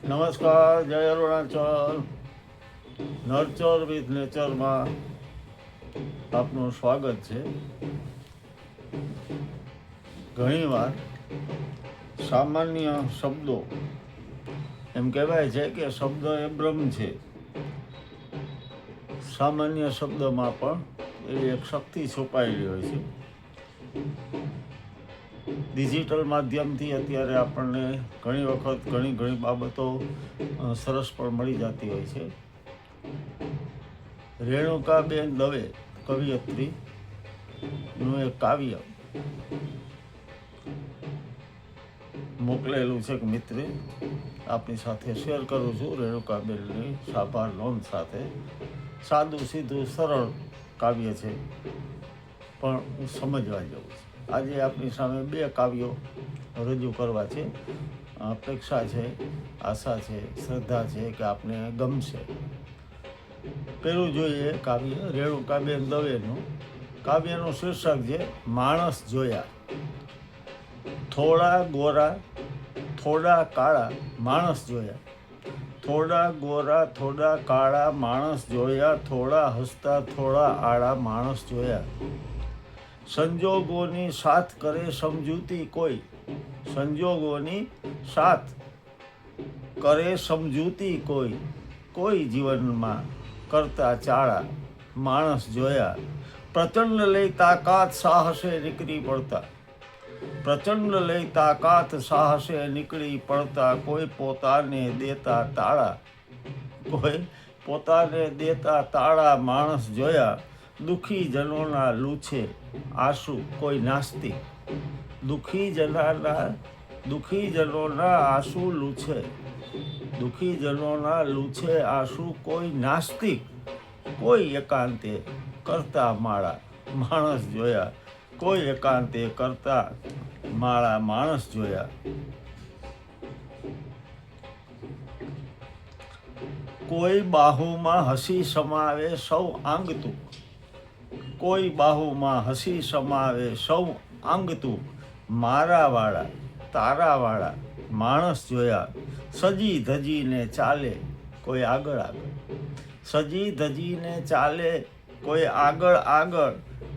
નમસ્કાર, જય Arunachal. Nurture with નેચરમાં આપનું સ્વાગત છે. ઘણીવાર સામાન્ય શબ્દો, એમ કહેવાય છે કે શબ્દ એ બ્રહ્મ છે. સામાન્ય શબ્દમાં પણ એવી એક શક્તિ છુપાયેલી હોય છે. ડિજિટલ માધ્યમથી અત્યારે આપણને ઘણી વખત ઘણી બાબતો સરસ પણ મળી જતી હોય છે. રેણુકાબેન દવે કવિયત્રીનું એક કાવ્ય મોકલેલું છે કે મિત્રે, આપની સાથે શેર કરું છું. રેણુકાબેનની સાભાર નોંધ સાથે સાદું સીધું સરળ કાવ્ય છે, પણ સમજવા જેવું છે. આજે આપની સામે બે કાવ્યો રજૂ કરવા છે. અપેક્ષા છે, આશા છે, શ્રદ્ધા છે કે આપને ગમશે. પેલું જોઈએ કાવ્ય રેણુકાબેન દવેનું. કાવ્યનું શીર્ષક છે માણસ જોયા. થોડા ગોરા થોડા કાળા માણસ જોયા. થોડા ગોરા થોડા કાળા માણસ જોયા. થોડા હસતા થોડા આડા માણસ જોયા. સંજોગોની સાથ કરે સમજૂતી કોઈ. સંજોગોની સાથ કરે સમજૂતી કોઈ. કોઈ જીવનમાં કરતા ચાળા માણસ જોયા. પ્રચંડ લઈ તાકાત સાહસે નીકળી પડતા. પ્રચંડ લઈ તાકાત સાહસે નીકળી પડતા. કોઈ પોતાને દેતા તાળા. કોઈ પોતાને દેતા તાળા માણસ જોયા. દુઃખી જનોના લૂછે આંસુ કોઈ નાસ્તિક. દુઃખી જનોના આંસુ લૂછે. દુઃખી જનોના લૂછે આંસુ કોઈ નાસ્તિક. કોઈ એકાંતે કરતા માળા માણસ જોયા. કોઈ એકાંતે કરતા માળા માણસ જોયા. કોઈ બાહુમાં હસી સમાવે સૌ આંગતું. કોઈ બાહુમાં હસી સમાવે સૌ આંગતું. મારાવાળા તારાવાળા માણસ જોયા. સજી ધજીને ચાલે કોઈ આગળ આગળ. સજી ધજીને ચાલે કોઈ આગળ આગળ.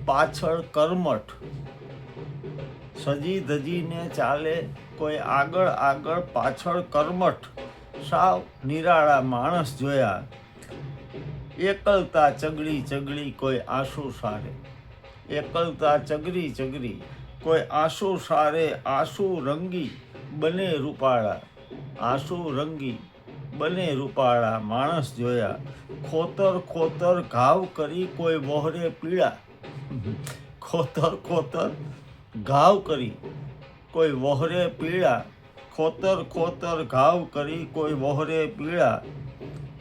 પાછળ કર્મઠ. સજી ધજીને ચાલે કોઈ આગળ આગળ. પાછળ કર્મઠ. સાવ નિરાળા માણસ જોયા. એકલતા ચગડી ચગડી કોઈ આંસુ સારે. એકલતા ચગડી ચગડી કોઈ આંસુ સારે. આંસુ રંગી બને રૂપાળા. આંસુ રંગી બને રૂપાળા માણસ જોયા. ખોતર ખોતર ઘાવ કરી કોઈ વહોરે પીળા. ખોતર ખોતર ઘાવ કરી કોઈ વહોરે પીળા. ખોતર ખોતર ઘાવ કરી કોઈ વહોરે પીળા.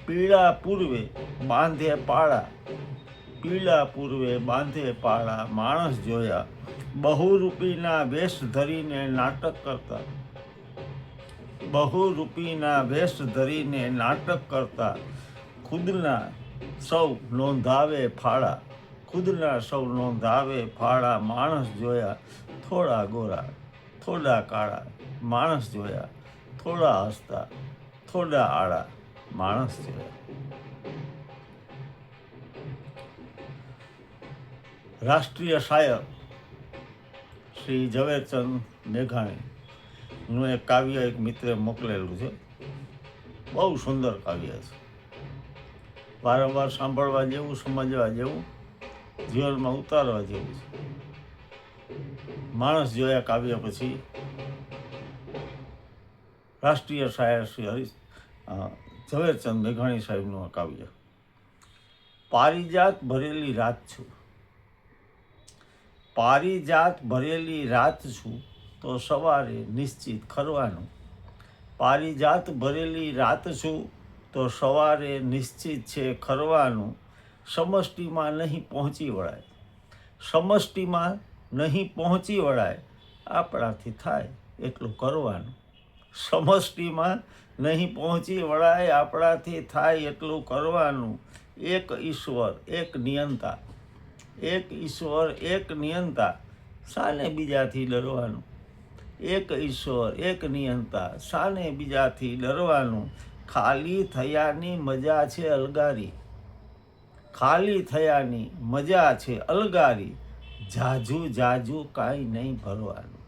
પીળા પૂર્વે બાંધે પાળા. પીળા પૂર્વે બાંધે પાળા માણસ જોયા. બહુરૂપીના વેશ ધરીને નાટક કરતા. બહુરૂપીના વેશ ધરીને નાટક કરતા. ખુદના સૌ નોંધાવે ફાળા. ખુદના સૌ નોંધાવે ફાળા માણસ જોયા. થોડા ગોરા થોડા કાળા માણસ જોયા. થોડા હસતા થોડા આડા માણસ જોયા. રાષ્ટ્રીય શાયર શ્રી ઝવેરચંદ મેઘાણીનું એક કાવ્ય એક મિત્રે મોકલેલું છે. બહુ સુંદર કાવ્ય છે. વારંવાર સાંભળવા જેવું, સમજવા જેવું, જીવનમાં ઉતારવા જેવું છે. માણસ જોયા કાવ્ય પછી રાષ્ટ્રીય શાયર શ્રી ઝવેરચંદ મેઘાણી સાહેબનું કાવ્ય. પારિજાત ભરેલી રાત છું. પારિજાત ભરેલી રાત છું તો સવારે નિશ્ચિત ખરવાનું. પારિજાત ભરેલી રાત છું તો સવારે નિશ્ચિત છે ખરવાનું. સમષ્ટિમાં નહીં પહોંચી વળાય. સમષ્ટિમાં નહીં પહોંચી વળાય. આપણાથી થાય એટલું કરવાનું. સમષ્ટિમાં નહીં પહોંચી વળાય. આપણાથી થાય એટલું કરવાનું. એક ઈશ્વર એક નિયંતા. એક ઈશ્વર એક નિયંતા. શાને બીજાથી ડરવાનું. એક ઈશ્વર એક નિયંતા, શાને બીજાથી ડરવાનું, ખાલી થયાની મજા છે અલગારી, ખાલી થયાની મજા છે અલગારી, જાજુ જાજુ કાંઈ નહીં ભરવાનું,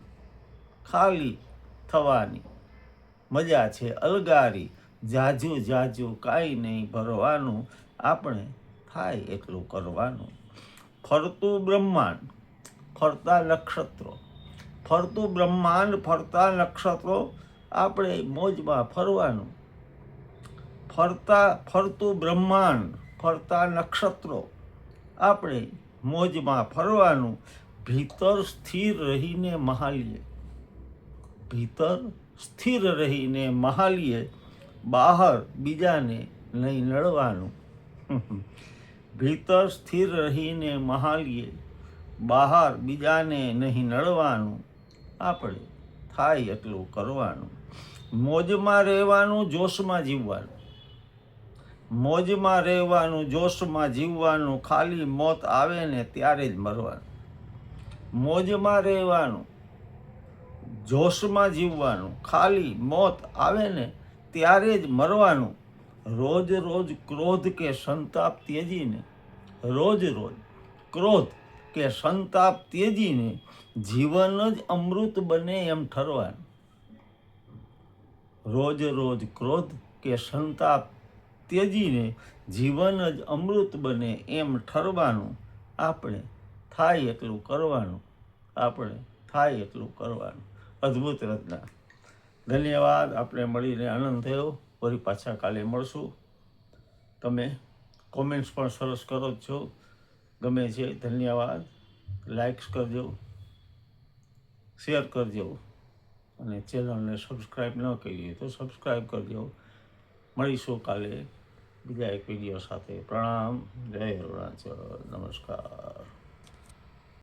ખાલી થવાની મજા છે અલગારી, જાજુ જાજુ કાંઈ નહીં ભરવાનું, આપણે થાય એટલું કરવાનું. ફરતું બ્રહ્માંડ ફરતા નક્ષત્રો, ફરતું બ્રહ્માંડ ફરતા નક્ષત્રો, આપણે મોજમાં ફરવાનું. ફરતું બ્રહ્માંડ ફરતા નક્ષત્રો, આપણે મોજમાં ફરવાનું. ભીતર સ્થિર રહીને મહાલીએ, ભીતર સ્થિર રહીને મહાલીએ, બહાર બીજાને નહીં નડવાનું. ભીતર સ્થિર રહીને મહાલીએ, બહાર બીજાને નહીં નડવાનું, આપણે થાય એટલું કરવાનું. મોજમાં રહેવાનું, જોશમાં જીવવાનું, મોજમાં રહેવાનું, જોશમાં જીવવાનું, ખાલી મોત આવે ને ત્યારે જ મરવાનું. મોજમાં રહેવાનું, જોશમાં જીવવાનું, ખાલી મોત આવે ને ત્યારે જ મરવાનું. રોજ રોજ ક્રોધ કે સંતાપ ત્યજીને, રોજ રોજ ક્રોધ કે સંતાપ ત્યજીને, જીવન જ અમૃત બને એમ ઠરવાનું. રોજ રોજ ક્રોધ કે સંતાપ ત્યજીને, જીવન જ અમૃત બને એમ ઠરવાનું. આપણે થાય એટલું કરવાનું, આપણે થાય એટલું કરવાનું. અદ્ભુત રચના. ધન્યવાદ. આપણે મળીને આનંદ થયો. ફરી પાછા કાલે મળશું. તમે કોમેન્ટ્સ પણ સરસ કરો જ છો, ગમે છે. ધન્યવાદ. લાઇક્સ કરજો, શેર કરજો, અને ચેનલને સબસ્ક્રાઈબ ન કરી તો સબસ્ક્રાઈબ કરજો. મળીશું કાલે બીજા એક વિડીયો સાથે. પ્રણામ. જય અરુણાચલ. નમસ્કાર.